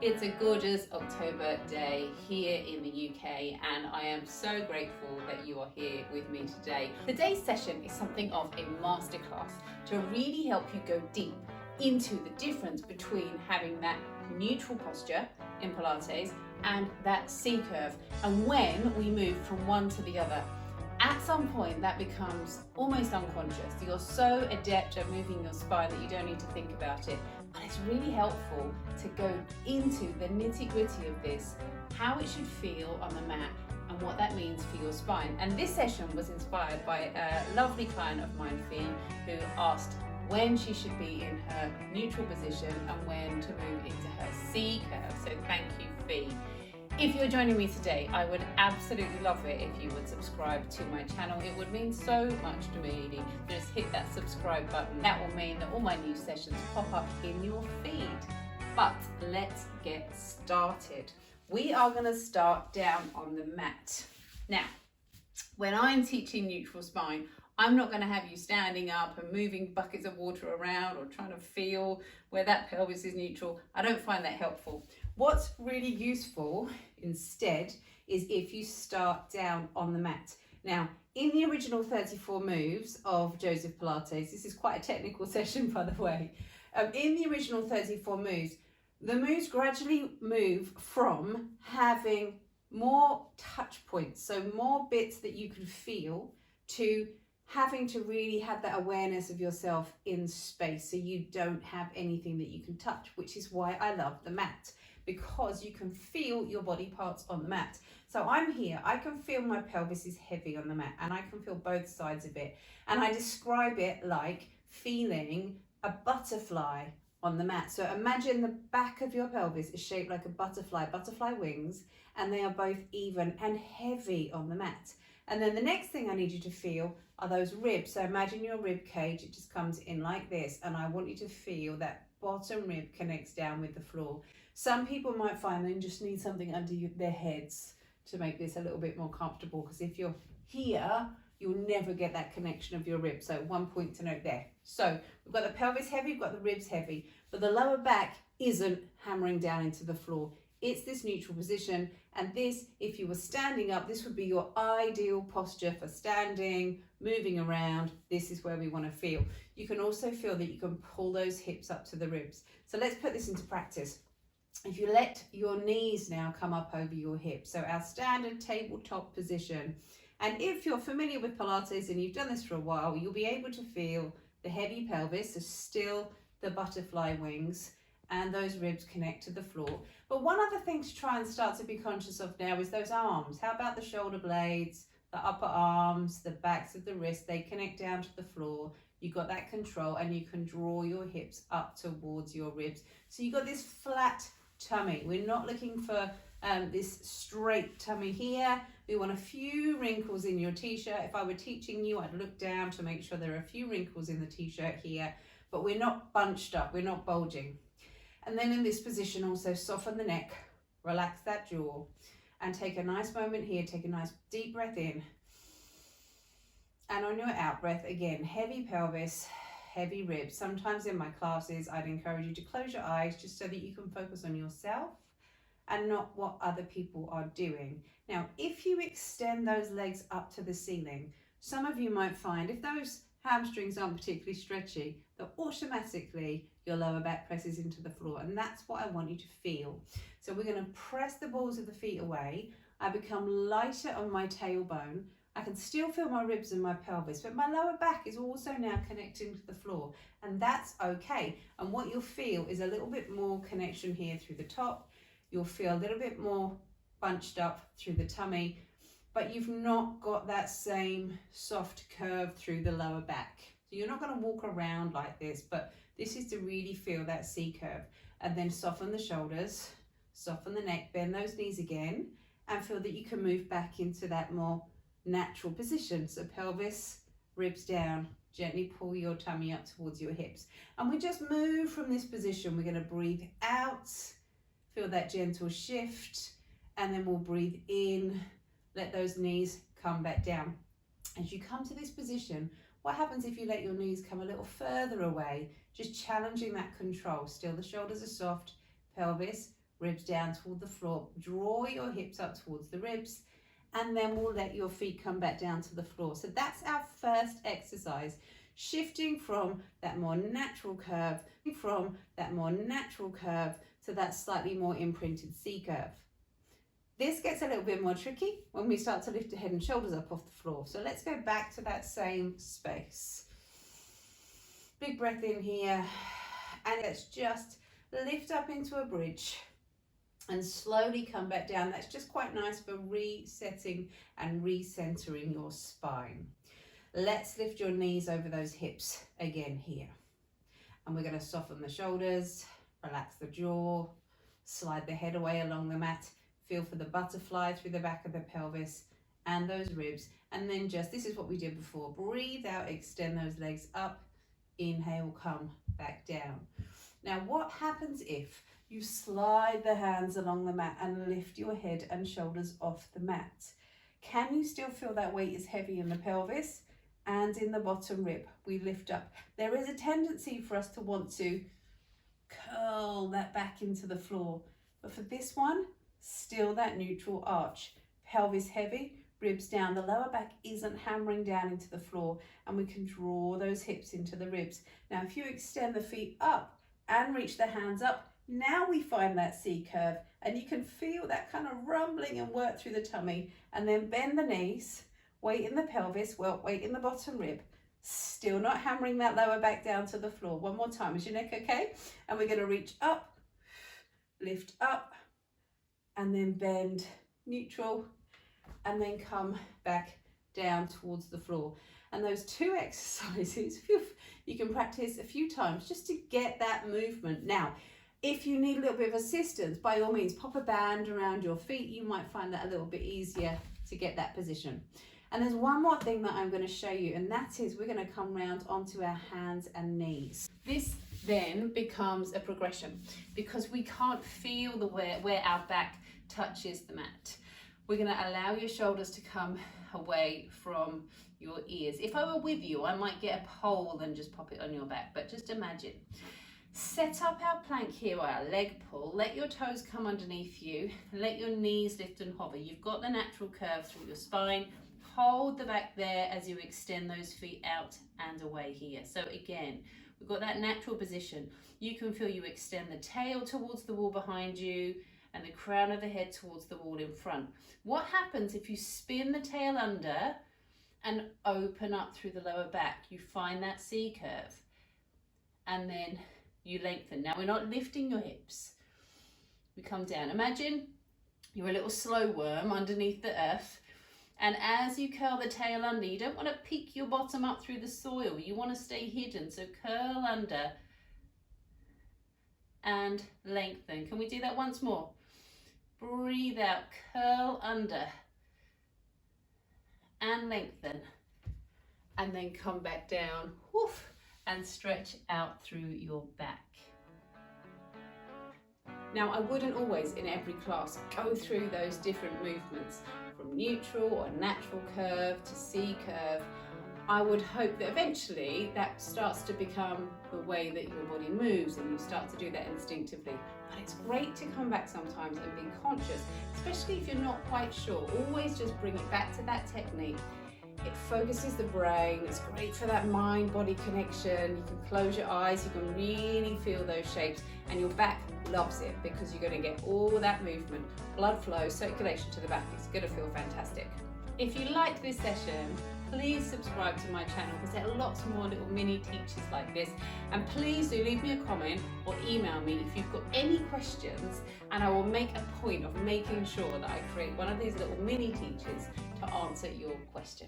It's a gorgeous October day here in the UK, and I am so grateful that you are here with me today. Today's session is something of a masterclass to really help you go deep into the difference between having that neutral posture in Pilates and that C curve, and when we move from one to the other. At some point that becomes almost unconscious. You're so adept at moving your spine that you don't need to think about it. But it's really helpful to go into the nitty-gritty of this, how it should feel on the mat and what that means for your spine. And this session was inspired by a lovely client of mine, Fee, who asked when she should be in her neutral position and when to move into her C curve. So thank you, Fee. If you're joining me today, I would absolutely love it if you would subscribe to my channel. It would mean so much to me. Just hit that subscribe button. That will mean that all my new sessions pop up in your feed. But let's get started. We are going to start down on the mat. Now, when I'm teaching neutral spine, I'm not going to have you standing up and moving buckets of water around or trying to feel where that pelvis is neutral. I don't find that helpful. What's really useful instead is if you start down on the mat. Now, in the original 34 moves of Joseph Pilates, this is quite a technical session, by the way. In the original 34 moves, the moves gradually move from having more touch points, so more bits that you can feel, to having to really have that awareness of yourself in space, so you don't have anything that you can touch, which is why I love the mat, because you can feel your body parts on the mat. So I'm here, I can feel my pelvis is heavy on the mat, and I can feel both sides of it. And I describe it like feeling a butterfly on the mat. So imagine the back of your pelvis is shaped like a butterfly wings, and they are both even and heavy on the mat. And then the next thing I need you to feel are those ribs. So imagine your rib cage, it just comes in like this, and I want you to feel that bottom rib connects down with the floor. Some people might find they just need something under their heads to make this a little bit more comfortable, because if you're here, you'll never get that connection of your ribs. So one point to note there. So we've got the pelvis heavy, we've got the ribs heavy, but the lower back isn't hammering down into the floor. It's this neutral position, and this, if you were standing up, this would be your ideal posture for standing, moving around. This is where we want to feel. You can also feel that you can pull those hips up to the ribs. So let's put this into practice. If you let your knees now come up over your hips, so our standard tabletop position. And if you're familiar with Pilates and you've done this for a while, you'll be able to feel the heavy pelvis, so still the butterfly wings, and those ribs connect to the floor. But one other thing to try and start to be conscious of now is those arms. How about the shoulder blades, the upper arms, the backs of the wrists? They connect down to the floor. You've got that control, and you can draw your hips up towards your ribs. So you've got this flat tummy. We're not looking for this straight tummy here. We want a few wrinkles in your t-shirt. If I were teaching you, I'd look down to make sure there are a few wrinkles in the t-shirt here, but we're not bunched up, we're not bulging. And then in this position, also soften the neck, relax that jaw, and take a nice moment here. Take a nice deep breath in. And on your out breath, again, heavy pelvis, heavy ribs. Sometimes in my classes, I'd encourage you to close your eyes just so that you can focus on yourself and not what other people are doing. Now, if you extend those legs up to the ceiling, some of you might find if those hamstrings aren't particularly stretchy, that automatically your lower back presses into the floor, and that's what I want you to feel. So we're going to press the balls of the feet away. I become lighter on my tailbone. I can still feel my ribs and my pelvis, but my lower back is also now connecting to the floor, and that's okay. And what you'll feel is a little bit more connection here through the top. You'll feel a little bit more bunched up through the tummy, but you've not got that same soft curve through the lower back. So you're not going to walk around like this, but this is to really feel that C curve. And then soften the shoulders, soften the neck, bend those knees again, and feel that you can move back into that more natural position. So pelvis, ribs down, gently pull your tummy up towards your hips. And we just move from this position. We're going to breathe out, feel that gentle shift, and then we'll breathe in, let those knees come back down. As you come to this position, what happens if you let your knees come a little further away, just challenging that control? Still the shoulders are soft, pelvis, ribs down toward the floor. Draw your hips up towards the ribs, and then we'll let your feet come back down to the floor. So that's our first exercise, shifting from that more natural curve, to that slightly more imprinted C curve. This gets a little bit more tricky when we start to lift the head and shoulders up off the floor. So let's go back to that same space. Big breath in here, and let's just lift up into a bridge and slowly come back down. That's just quite nice for resetting and recentering your spine. Let's lift your knees over those hips again here. And we're going to soften the shoulders, relax the jaw, slide the head away along the mat. Feel for the butterfly through the back of the pelvis and those ribs. And then just, this is what we did before, breathe out, extend those legs up, inhale, come back down. Now, what happens if you slide the hands along the mat and lift your head and shoulders off the mat? Can you still feel that weight is heavy in the pelvis and in the bottom rib? We lift up. There is a tendency for us to want to curl that back into the floor. But for this one, still that neutral arch. Pelvis heavy, ribs down. The lower back isn't hammering down into the floor, and we can draw those hips into the ribs. Now, if you extend the feet up and reach the hands up, now we find that C curve, and you can feel that kind of rumbling and work through the tummy, and then bend the knees, weight in the pelvis, well, weight in the bottom rib, still not hammering that lower back down to the floor. One more time. Is your neck okay? And we're going to reach up, lift up, and then bend, neutral, and then come back down towards the floor. And those two exercises, you can practice a few times just to get that movement. Now, if you need a little bit of assistance, by all means, pop a band around your feet. You might find that a little bit easier to get that position. And there's one more thing that I'm going to show you, and that is we're going to come round onto our hands and knees. This then becomes a progression because we can't feel where our back touches the mat. We're going to allow your shoulders to come away from your ears. If I were with you, I might get a pole and just pop it on your back, but just imagine. Set up our plank here or our leg pull. Let your toes come underneath you. Let your knees lift and hover. You've got the natural curve through your spine. Hold the back there as you extend those feet out and away here. So again, we've got that natural position. You can feel you extend the tail towards the wall behind you and the crown of the head towards the wall in front. What happens if you spin the tail under and open up through the lower back? You find that C curve and then you lengthen. Now we're not lifting your hips. We come down. Imagine you're a little slow worm underneath the earth, and as you curl the tail under, you don't want to peek your bottom up through the soil. You want to stay hidden. So curl under and lengthen. Can we do that once more? Breathe out, curl under and lengthen, and then come back down, woof, and stretch out through your back. Now, I wouldn't always in every class go through those different movements from neutral or natural curve to C curve. I would hope that eventually that starts to become the way that your body moves and you start to do that instinctively. But it's great to come back sometimes and be conscious, especially if you're not quite sure. Always just bring it back to that technique. It focuses the brain. It's great for that mind-body connection. You can close your eyes. You can really feel those shapes, and your back loves it because you're going to get all that movement, blood flow, circulation to the back. It's going to feel fantastic. If you liked this session, please subscribe to my channel because there are lots more little mini teachers like this. And please do leave me a comment or email me if you've got any questions, and I will make a point of making sure that I create one of these little mini teachers to answer your question.